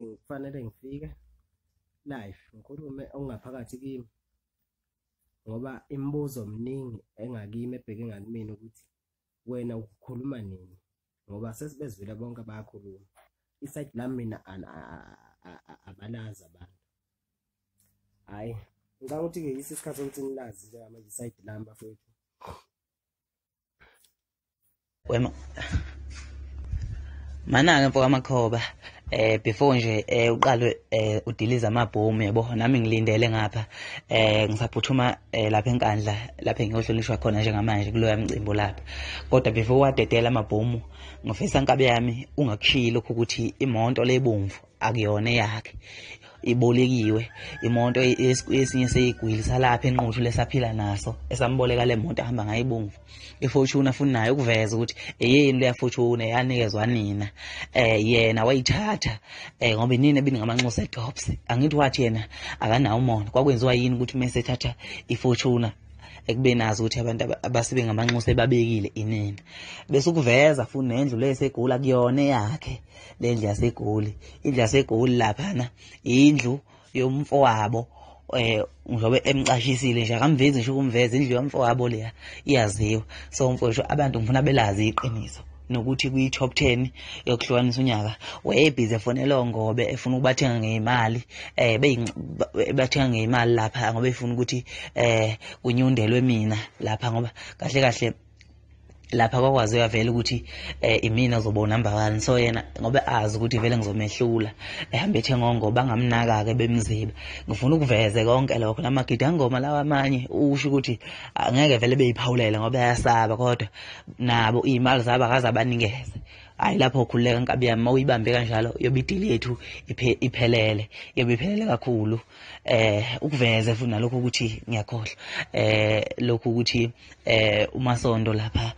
kufanele ngifike live ngikhulume okungaphakathi kimi, ngoba imibuzo miningi engakimi ebheke ngakumina ukuthi wena ukukhuluma nini, ngoba sesibezwile bonke abakhuluma. Iside lami mina abalazi abantu. Hayi, ngicabanga ukuthi-ke yisi isikhathi sokuthi nilazi njengamanje iside lami bafowethu. Wema mana-ke mfoko Makhoba, before nje uqalwe udiliza amabhomu yabo, nami ngilindele ngapha ngisaphuthuma lapha enkandla lapha engiyohlonishwa khona njengamanje kuloya mcimbo lapha. Kodwa before wadedela amabhomu ngifisa nkabe yami ungakushilo lokho ukuthi imoto lebomvu akuyona yakhe, ibolekiwe. Imoto esinye seyigwili salapha enquthu lesaphila naso esamboleka le moto ahamba ngayibomvu. iFortune afuna nayo ukuveza ukuthi eyeni leya Fortune yanikezwa nina, yena wayithatha ngoba nini ebingamanxusa eDops. Angithi wathi yena akanawo umono, kwakwenziwa yini ukuthi mase ethatha iFortune ekube nazi ukuthi abantu abasibe ngamanxusa ebabekile inini, bese ukuveza futhi nendlu lesegula kuyona yakhe. Le ndlu yasegoli, indlu yasegoli laphana indlu yomfowabo, njobe emcashisile nje akamvezi nje ukumveza indlu yomfowabo leya iyaziwa. So mfowethu, abantu ngifuna belazi iqiniso nokuthi kwi-top 10 yokuhlukanisa unyaka wayebhizi efonela ngobe efuna ukubathenga ngeimali, bathenga ngeimali lapha ngoba efuna ukuthi kunyundelwe mina lapha, ngoba kahle kahle lapha kwakwazi uyavela ukuthi imina uzobona number 1. So yena ngoba azi ukuthi vele ngizomehlula ehambe ethenga ngoba angamnaka ke bemziba. Ngifuna ukuveze konke lokho namagidi angoma lawa amanye usho ukuthi angeke vele beyiphawulela ngoba ayasaba, kodwa nabo imali zabo akazabanikeze. Hayi lapho khuleka nkabi yami mawuyibambe kanjalo yobe idili yethu iphelele, yobe iphelele kakhulu. Ukuveze futhi nalokho ukuthi ngiyakhohlwa lokho ukuthi uMasondo lapha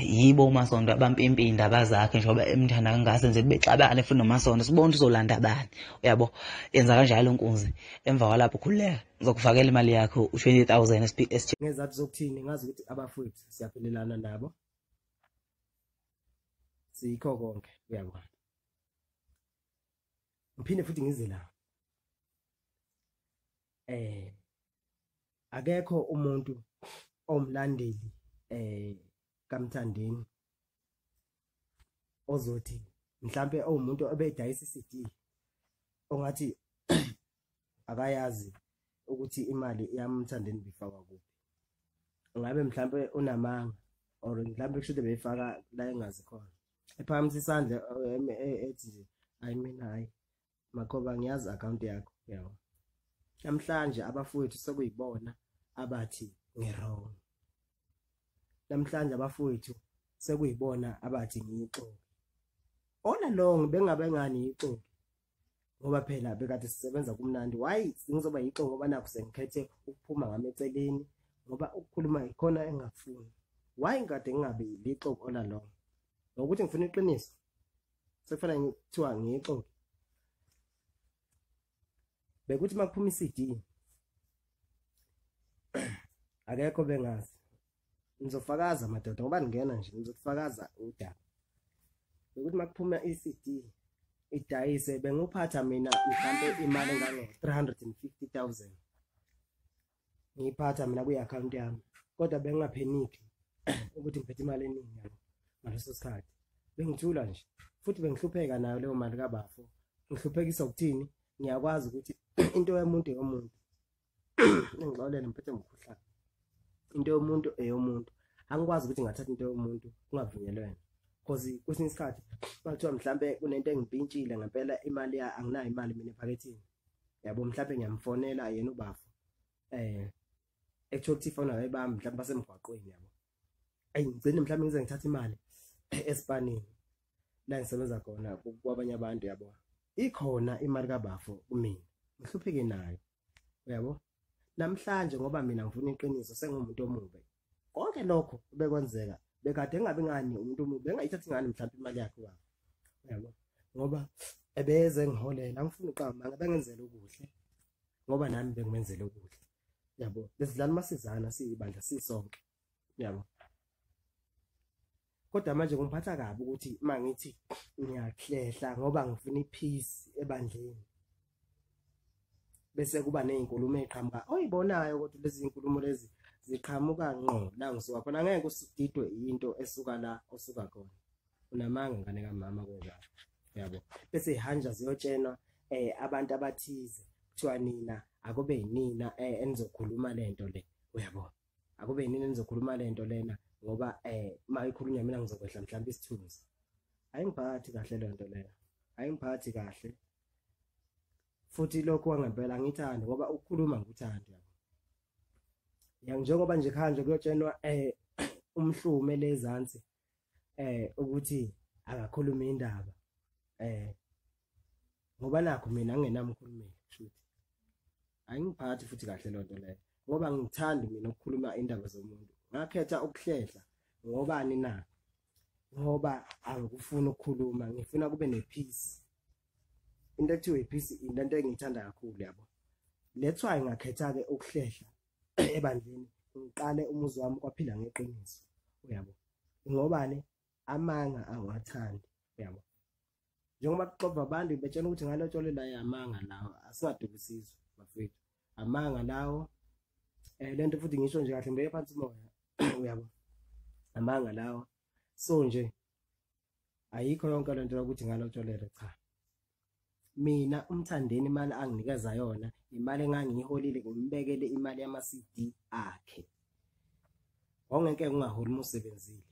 yibo uMasondo abampimpinda abazakhe njengoba emthanda kangase nje bexabane futhi noMasondo sibona uzolanda bani, uyabo. Yenza kanjalo nkunzi, emva kwalapho khuleka ngizokufakela imali yakho u20,000 ngezathu zokuthini ngazi ukuthi abafowethu siyaphelelana nabo, sikho konke, uyabo. Ngiphinde futhi ngize la, akekho umuntu omlandeli kaMthandeni ozothi mhlambe umuntu obedayisa iCD ongathi akayazi ukuthi imali yaMthandeni bifakwa kuphi. Ngabe mhlambe unamanga or mhlambe kushude beyifaka la engazi khona, ephakamisa isandla ethi nje hayi mina hayi Makhoba ngiyazi account yakho, yabo. Namhlanje abafowethu sekuyibona abathi ngirong. Namhlanje abafowethu sekuyibona abathi ngiyixoki. All along bengabe ngani ngiyixoki, ngoba phela bekade sisebenza kumnandi. Why ngizoba yixoki ngoba nakho sengikhethe ukuphuma ngami eceleni ngoba ukukhuluma ikhona engafuni. Why ngade ngingabe lixoki all along? Ngokuthi ngifuna iqiniso sekufanele ngithiwa ngiyixoki. Bekuthi makuphuma iCD akekho bengazi. Ngizofakaza madoda ngoba ngingena nje ngizofakaza udaba. Bekuthi makuphuma iCD idayise benguphatha mina mhlambe imali engange 350,000 ngiyiphatha mina kwi-account yami, kodwa bengingapheniki ukuthi ngiphethe imali eningi yabo ngaleso sikhathi. Bengithula nje futhi bengihlupheka nayo leyo mali kabafo. Ngihluphekisa ukuthini? Ngiyakwazi ukuthi into yomuntu eyomuntu. Ngixolele ngiphethe ngikhuhlana. Into yomuntu eyomuntu. Angikwazi ukuthi ngathatha into yomuntu kungavunyelwene. Because kwesinye isikhathi bathiwa mhlambe kunento engimpintshile ngempela imali anginayo imali mina ephakethini. Yabo mhlambe ngiyamfonela yena ubafo. Actually phone ayibami mhlambe basemgwaqweni, yabo. Ngicela mhlambe ngize ngithatha imali eSpanini la ngisebenza khona kwabanye abantu, yabo. Ikhona imali kabafo kumina, ngihlupheke nayo, uyabo. Namhlanje ngoba mina ngifuna iqiniso sengumuntu omubi, konke lokho bekwenzeka bekade engabe ngani umuntu omubi, bengayithathi ngani mhlawumbe imali yakhe wabo, uyabo. Ngoba ebeze ngiholela, ngifuna uqamba ngabengenzela okuhle ngoba nami bengimenzela okuhle, yabo. Besidlala masizana siyibandla sisonke, yabo. kodwa manje kungiphatha kabi ukuthi mangithi ngiyahlehla ngoba ngifuna ipeace ebandleni bese kuba nezinkulumo eziqhamuka oyibonayo kodwa lezi zinkulumo lezi ziqhamuka ngqo la ngisuka khona ngeke usididwe into esuka la osuka khona unamanga ngane kamama kwenjalo yabo bese ihanja ziyotshenwa abantu abathize kuthiwa nina akube yinina enizokhuluma lento le uyabona akube yinina enizokhuluma lento lena ngoba mayikhulunywa mina ngizokwehla mhlawumbe isithunzi ayingiphathi kahle lento leyo ayingiphathi kahle futhi lokho wangempela ngithanda ngoba ukukhuluma ngikuthanda yabo njengoba nje khanje kuyotshenwa umhlume lezansi ukuthi akakhuluma indaba ngoba nakho mina angenamkhulumeli kushuthi ayingiphathi futhi kahle lonto leyo ngoba ngithanda mina ukukhuluma indaba zomuntu ngakhetha ukuhlehla ngobani na ngoba angikufuni ukukhuluma ngifuna kube nepeace into ekuthiwa ipeace into engiyithanda kakhulu yabo that's why ngakhetha ke ukuhlehla ebandleni ngiqale umuzi wami kwaphila ngeqiniso uyabo ngobani amanga angiwathandi yabo njengoba kuxova abantu betshela ukuthi ngalotshole la yamanga lawo asingadukisizwe bafethu amanga lawo lento futhi ngisho nje kahle ngibeke phansi moya uyabo amanga lawo so nje ayikho yonke lento ukuthi ngalotsholele cha mina uMthandeni imali anginikeza yona imali engangiyiholile ngimbekele imali yama CD akhe ongeke ungaholi umsebenzile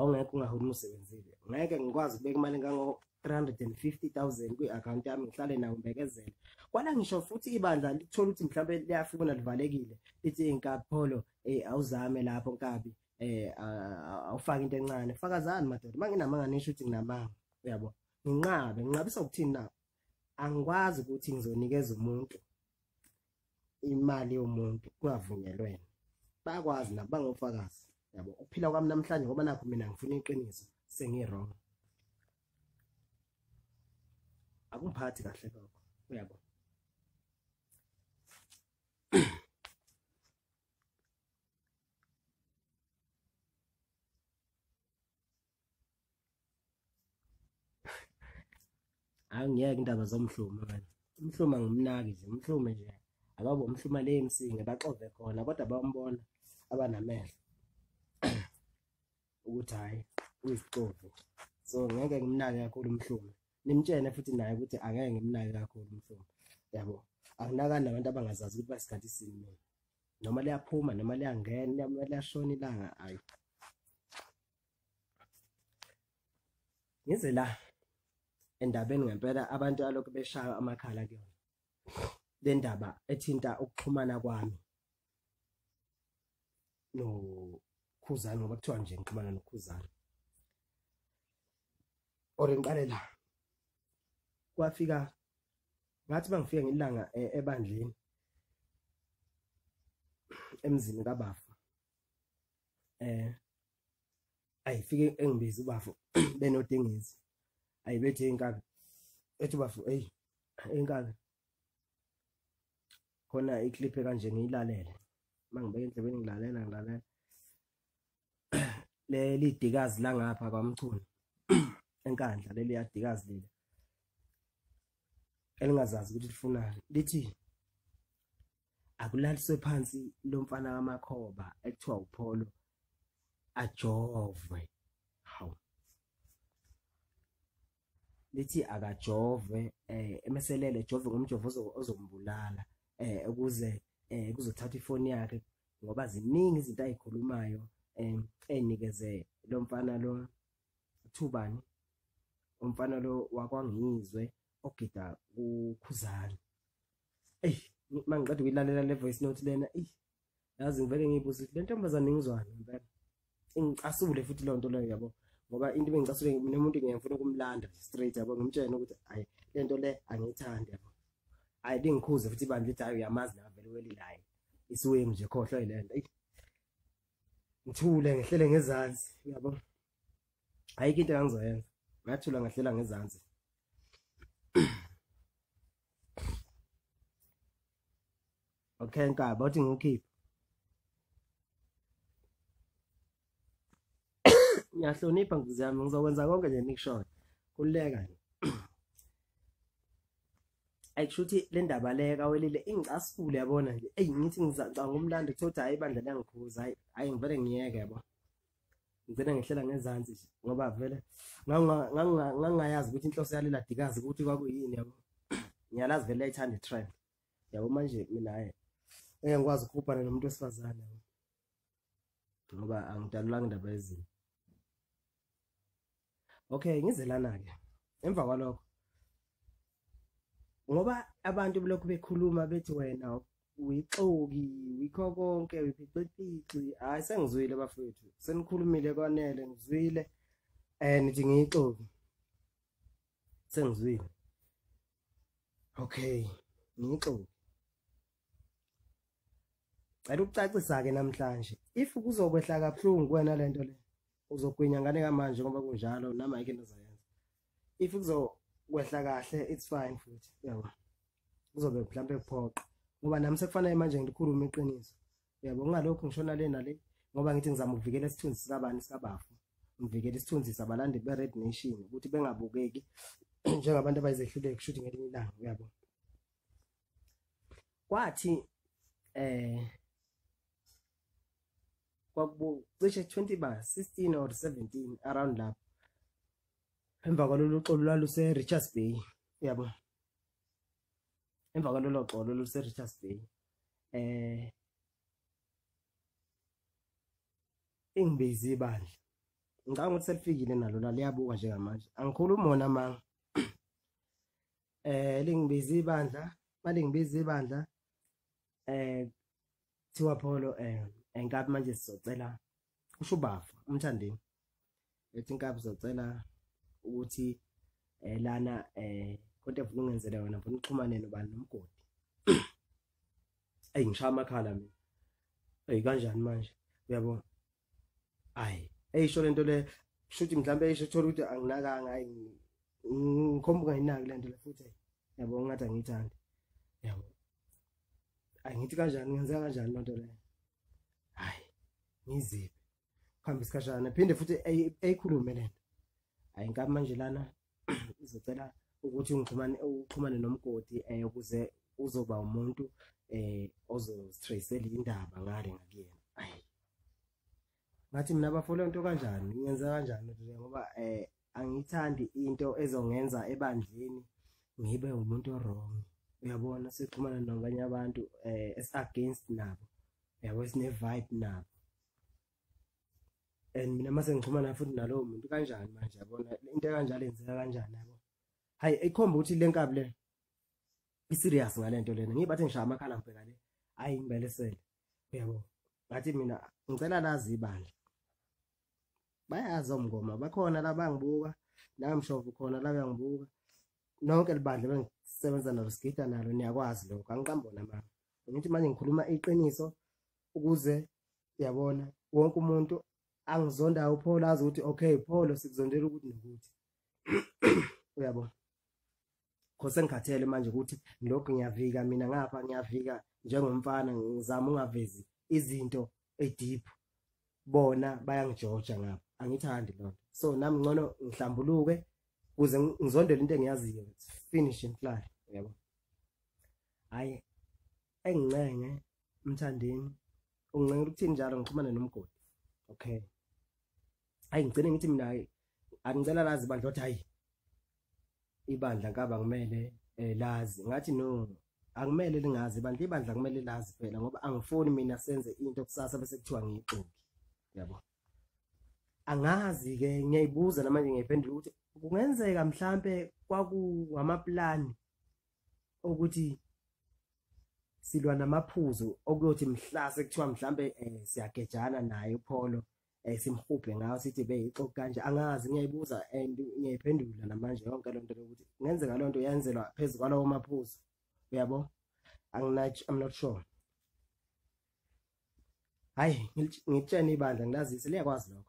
ongeke ungaholi umsebenzile ngeke ngikwazi ukubeka imali ngango 350,000 kwi-account yami ngihlale nawo ngibekezela kwala ngisho futhi ibandla lithola ukuthi mhlawumbe liyafika nalivalekile lithi inkapolo awuzame lapho nkabi awufaka into encane fakazani madoda manginamanga nisho ukuthi nginamanga uyabo nginqabisa ukuthini na angikwazi ukuthi ngizonikeza umuntu imali yomuntu kungavunyelwene bayakwazi nabo bangofakazi yabo ukuphila kwami namhlanje ngoba nakho mina ngifuna iqiniso sengirong akungiphathi kahle lokho uyabo angiyeke indaba zomhlumo manje umhluma ngumnaki nje umhlume nje akabe umhluma le emsinge baxove khona kodwa bambona abanamehlo ukuthi hayi uyisixovu so ngeke ngimnake kakhulu umhlume nimtshene futhi naye ukuthi angeke ngimnake kakhulu umhlume yabo akunakani nabantu abangazazi ukuthi basikhathi sini noma liyaphuma noma liyangena noma liyashona ilanga ayi ngize la endabeni ngempela abantu alokhu beshaya amakhala kuyona le ndaba ethinta ukuxhumana kwami noKhuzani ngoba kuthiwa nje ngixhumana noKhuzani ngiqale la kwafika ngathi bangifike ngilanga ebandleni emzini kaBafu ayifike engibiza uBafu benodingezi ayibethe inkaka ethi Bafu inkaka khona iclip kanje ngiyilalele mangibeke endlebeni ngilalela leli dikazi la ngapha kwaMchunu enkandla leli yadikazi leli elingazazi ukuthi lifunani lithi akulaliswe phansi lo mfana kaMakhoba ekuthiwa uPolo ajove hawu lithi akajove emeselele jove ngomjovo ozombulala ukuze kuzothatha ifoni yakhe ngoba ziningi izinto ayikhulumayo enikeze lo mfana lo uthubani umfana lo wakwangizwe ogida uKhuzani mangiqeda ukuyilalela le voice note lena yazi ngivele ngiyibuza le ntombazane ngizwana ngempela ingicasule futhi le nto leyo yabo ngoba into bengicasule nomuntu ngiyafuna ukumlanda straight yabo ngimtshela ukuthi hayi le nto le angiyithandi yabo hayi lingikhuze futhi bandla lithi hayi uyamazi na vele welilayo isiwe nje khohlwa ilento ngithule ngehlele ngezansi yabo ayikho into engizoyenza ngathula ngahlela ngezansi okay nkaba uthi ngikhiphe Ngiyahlonipha ngize yami ngizokwenza konke nje nikushoyo kuleka nje ayishuthi le ndaba leka welile ingicasifule yabona nje ngithi ngizacanga umlando kuthiwa hayi ibandla liyangikhuza hayi ngivele ngiyeke yabo ngizena ngihlela ngezansi nje ngoba vele ngangayazi ukuthi inhloso yalela dikazi ukuthi kwakuyini yabo ngiyalazi vele ayithanda itrend yabo manje mina ngikwazi ukukhupha nomuntu wesifazane ngoba angidalulanga indaba ezini. Okay, ngize lana ke emva kwalokho ngoba abantu belokhu bekhuluma bethi wena uyixoki wikho konke uyiphiciphici hayi sengizwile bafwethu senikhulumile kwanele ngizwile nithi ngiyixoki sengizwile. Okay, ngiyixoki cela ukucacisa ke namhlanje if kuzokwehla kabuhlungu kuwena lento le uzogwinya ngane kamanje ngoba kunjalo nama yike nizoyenza. If kuzokwehla kahle it's fine futhi yabo kuzobe mhlambe kuphoqa ngoba nami sekufanele manje ngikhulume iqiniso yabo ngalokho ngishona le nale ngoba ngithi ngizama ukuvikela isithunzi sikabani sikabafu ngivikela isithunzi sabalandeli be Red Nation ukuthi bengabukeki njengabantu abayizehluleke kushuthi ngelinye ilanga yabo. Kwathi kwakucishe 20 ba 16 or 17 around lapho emva kwalolu xolo lwaluse Richards Bay yabo emva kwalolu xolo lwaluse Richards Bay ingibezi ibandla ngicanga ukuthi selifikile nalo la liyabuka njengamanje angikhuluma wona manga lingibezi ibandla balingibezi ibandla thiwa Polo enkabi manje sizocela kusho uBafu uMthandeni ethi inkabi sizocela ukuthi lana konke ufuna ungenzele wena ufuna uxhumane nobani nomgodi ngishaya amakhala mina kanjani manje uyabona eyisho lento le shuthi mhlambe eyisho thola ukuthi anginakanga ngikhomba ngayinaki lento le futhi yabo ngathi angiyithandi yabo angithi kanjani ngenza kanjani lento le ngiziphi kuhamba isikashana phinde futhi eyikhulume lento inkabi manje lana izocela ukuthi uxhumane nomgodi ukuze uzoba umuntu ozostressela indaba ngale ngakuyena ngathi mina bafolo into kanjani ngiyenza kanjani ngoba angithandi into ezongenza ebandleni ngibe umuntu wrong uyabona sixhumana nabanye abantu against nabo yabo esine vibe nabo mina mase ngixhumana futhi nalowo muntu kanjani manje yabona into kanjalo enzeka kanjani yabo hayi ikhomba ukuthi le nkabi le iserious ngalento lena ngibathi ngishaya amakhala ngibheka le hayi ngibelesele yabo ngathi mina ngicela lazi ibandla bayazi umngoma bakhona la bangibuka la mshovu khona la uyangibuka nonke libandla bengisebenza nalo sigida nalo niyakwazi lokho angiqambona mama ngithi manje ngikhuluma iqiniso ukuze yabona wonke umuntu angizonda uPholo azi ukuthi okay Pholo sikuzondela ukuthi nokuthi uyabona khose ngikhathele manje ukuthi lokho ngiyavika mina ngapha ngiyavika njengomfana ngizama ungavezi izinto edeep bona bayangijoja ngapha angithandi lonto so nami ngcono ngihlambuluke ukuze ngizondele into engiyaziyo finish and fly yabo hayi engicenge uMthandeni ungicenge ukuthini njalo ngixhumane nomgodi okay hayi ngicela ngithi mina angicela lazi ibandla ukuthi hayi ibandla ngaba kumele lazi ngathi no akumele lingazi ibandla kumele lazi phela ngoba angifuni mina senze into kusasa bese kuthiwa ngiyixoki yabo angazi ke ngiyayibuza namanje ngiyiphendula ukuthi kungenzeka mhlambe kwakuwamaplani ukuthi silwa namaphuzu okuyothi mhlase kuthiwa mhlambe siyagejana naye uPholo simhubhe ngawo sithi beyixoki kanje angazi ngiyayibuza and ngiyiphendula namanje yonke lento ukuthi kungenzeka lonto yenzelwa phezulu kwalawo maphuzu uyabo I'm not sure hayi ngitshena ibandla ngilazise liyakwazi lokho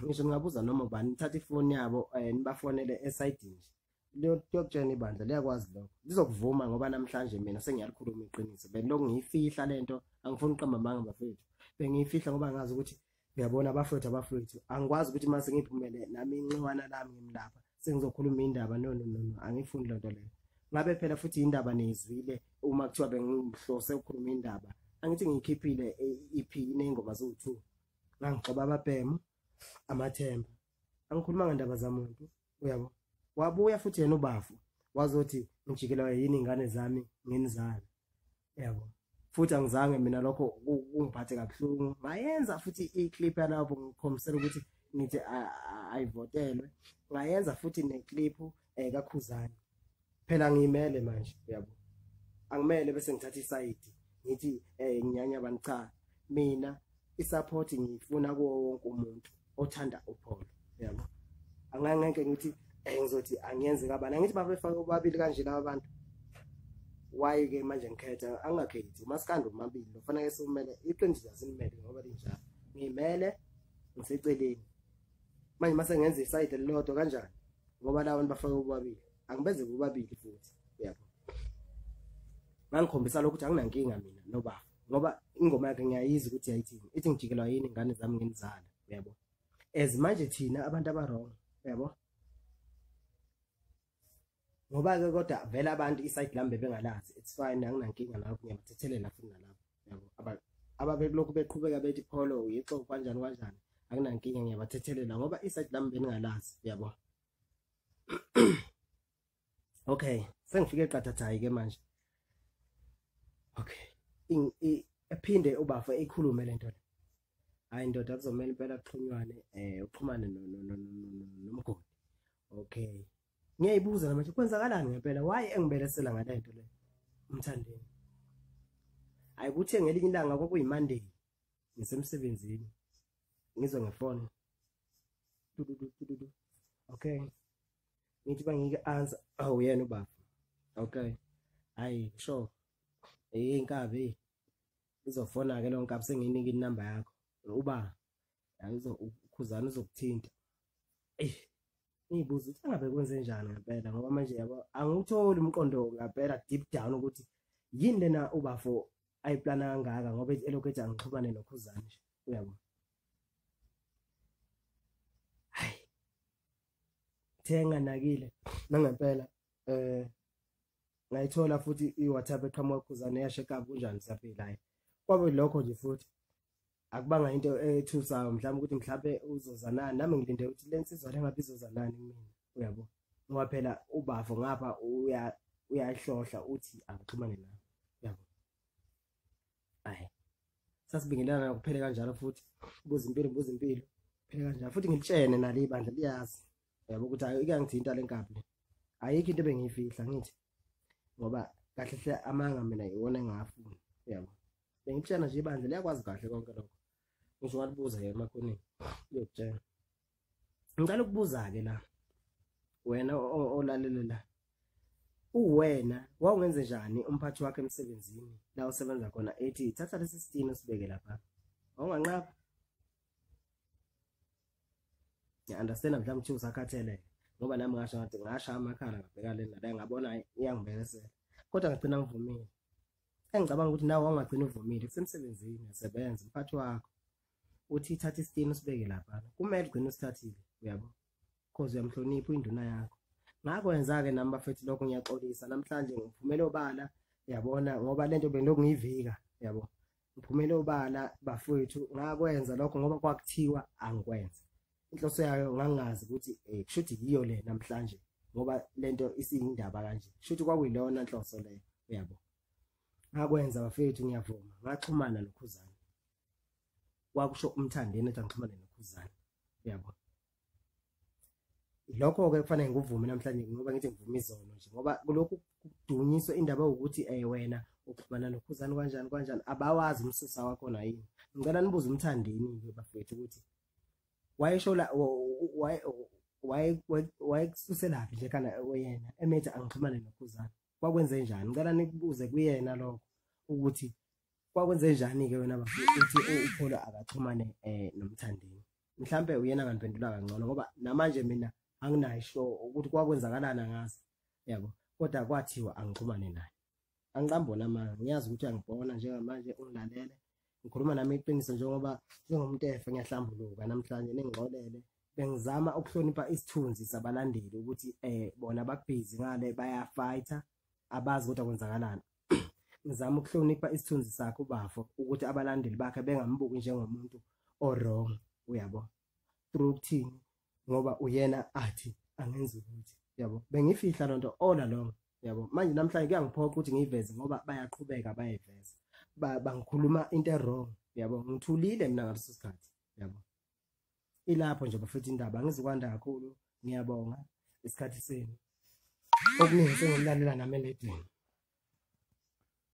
ngisho ngingabuza noma ubani nithatha ifoni yabo nibafonele esidini lokutshena ibandla liyakwazi lokho lizokuvuma ngoba namhlanje mina sengiyalikhuluma iqiniso belokhu ngiyifihla lento angifuni uqamba amanga bafethu bengiyifihla ngoba ngazi ukuthi uyabona bafwethu angikwazi ukuthi mase ngiphumele nami inxiwana lami ngimlapha sengizokhuluma indaba no angifuni lonto leyo. Ngabe phela futhi indaba nizwile uma kuthiwa bengihlose ukukhuluma indaba angithi ngikhiphile EP inengoma zo2 ngangigcoba ababhemu amathemba angikhuluma ngendaba zamuntu uyabo. Wabuya futhi yena ubafu wazothi ngijikelwa yini ingane zami nginizala yabo. Futhi angizange mina lokho kungiphathe kabuhlungu. Ngayenza futhi iclip yalapho ngikhombisela ukuthi nithi ayivotelwe. Ngayenza futhi neclip kaKhuzani. Phela ngiyimele manje yabo. Angimele bese ngithatha iside ngithi nginyanya abantu cha. Mina isupport ngifuna kuwo wonke umuntu othanda uPolo yabo. Angangeke ngithi ngizothi angiyenze kabani. Angithi bafaka ubabili kanje laba bantu. Why ke manje ngikhetha angakhethi masikando mabili lofanele simele iqiniso asimele ngoba linjalo ngimele ngiseceleni manje mase ngenza iside lelodwa kanjani ngoba la abantu bafaka ubabili angibeze ubabili futhi yabo. Ngangikhombisa ukuthi anginankinga mina noba ngoba ingoma yakhe ngiyayizi ukuthi yayithini ithi ngijikelwa yini ingane zami nginizala yabo. As manje thina abantu abarong yabo ngoba ke kodwa vele abantu iside lambe bengalazi it's fine anginankinga lapho ngiyabathethelela futhi nalapho yabo. Ababelokhu beqhubeka bethi Polo uyixo kanjani anginankinga ngiyabathethelela ngoba iside lambe bengalazi yabo. Okay sengifike eqathathayi ke manje. Okay ephinde ubafa ikhulume lento le. Hayi ndoda kuzomela impela kuxhunywane uxhumane nomgodi. Okay ngiyayibuza manje kwenzakalani ngempela why engibelesela ngalento le uMthandeni. Ayikuthe ngelinye ilanga kwakuyiMonday ngisemsebenzini ngizwe ngefone okay ngithi bangike answer yena ubaba. Okay hayi sure inkabi izofona ke lo nkabi senginika inumber yakho uba uKhuzani uzokuthinta. Ngibuza ukuthi angabe kwenze njani ngempela ngoba manje yabo angikutholi umqondo ngempela deep down ukuthi yini lena ubafo ayiplana kangaka ngoba elokhu angixhumane noKhuzani nje uyabo. Hayi thenga nakile nangempela ngayithola futhi iWhatsApp eqhamuka kuKhuzani yasheka kunjani saphelayo kwabe lokho nje futhi akubanga into ethusayo mhlawumbe ukuthi mhlawumbe uzoza nani nami ngilinde ukuthi lensizwa lengabe izoza nani kumina uyabo. Ngoba phela ubafo ngapha uyahlohla uthi angixhumane nawe uyabo. Hayi sasibingelana kuphele kanjalo futhi buza impilo phele kanjalo futhi ngilitshene nalo ibandla liyazi yabo ukuthi ayo ikangithinta lenkabi ayikho into bengiyifihla ngithi ngoba kahle hle amanga mina iwona engafuni yabo. Bengitshena nje ibandla liyakwazi kahle konke lokho. Ngisho walibuza ke emakhoneni uyokutshela. Ngicela ukubuza ke la wena olalelela uwena wawungenze njani umphathi wakhe emsebenzini la usebenza khona ethi thatha lesi sitini usibeke lapha awunganqapha. Ya understand mhlawumbe ukuthi usakhatheleke ngoba nami ngasho ngathi ngasha amakhala ngabheka lena la ngabona iyangibekesela kodwa ngigcina ngivumile. Engicabanga ukuthi nawe wangagcina uvumile kusemsebenzini uyasebenza umphathi wakho uthi thatha isitini usibeke lapha kumele ugcine usithathile uyabo because uyamhlonipha induna yakho. Ngakwenza ke nami bafethu lokho ngiyaxolisa namhlanje ngiphumele obala yabona ngoba lento bengilokhu ngiyivika yabo. Ngiphumele obala bafwethu ngakwenza lokho ngoba kwakuthiwa angikwenza. Inhloso yayo ngangazi ukuthi kushuthi yiyo le namhlanje ngoba lento isiyindaba kanje kushuthi kwakuyilona inhloso leyo uyabo. Ngakwenza bafethu ngiyavuma ngaxhumana noKhuzani. Kwakusho uMthandeni ethi ngixhumane noKhuzani uyabo. Lokho ke kufanele ngivume namhlanje ngoba ngithi ngivuma izono nje ngoba kulokhu kudunyiswa indaba ukuthi wena uxhumana noKhuzani kanjani abawazi umsusa wakho na yini. Ngicela nibuze uMthandeni ke bafethu ukuthi wayeshola wayekususelaphi nje kana wena emethi angixhumane noKhuzani kwakwenze njani. Ngicela nikubuze kuyena lokho ukuthi kwakwenze njani ke wena bafethu ukuthi uPolo akaxhumane noMthandeni. Mhlambe uyena ngiphendula kangcono ngoba namanje mina anginayisho ukuthi kwakwenzakalana ngazi yabo kodwa kwathiwa angixhumane naye. Angicambona manje ngiyazi ukuthi angibona njengamanje ungilalele ngikhuluma nami iqiniso njengoba njengomuntu efe ngiyahlambuluka namhlanje ningixolele bengizama ukuhlonipha isithunzi sabalandeli ukuthi bona bakubhizi ngale bayafighter abazi kodwa kwenzakalani. Ngizama ukuhlonipha isithunzi sakhe ubafo ukuthi abalandeli bakhe bengambuki njengomuntu wrong, uyabo, through ukuthini ngoba uyena athi angenzi ukuthi, yabo, bengifihla lonto all along, yabo. Manje namhlanje kuyangiphoqa ukuthi ngiyiveze ngoba bayaqhubeka bayiveza, bangikhuluma into wrong, yabo. Ngithulile mina ngaleso sikhathi, yabo. Ilapho nje bafethu indaba angizokwanda kakhulu. Ngiyabonga isikhathi senu okuningi sengilalela nami eledini.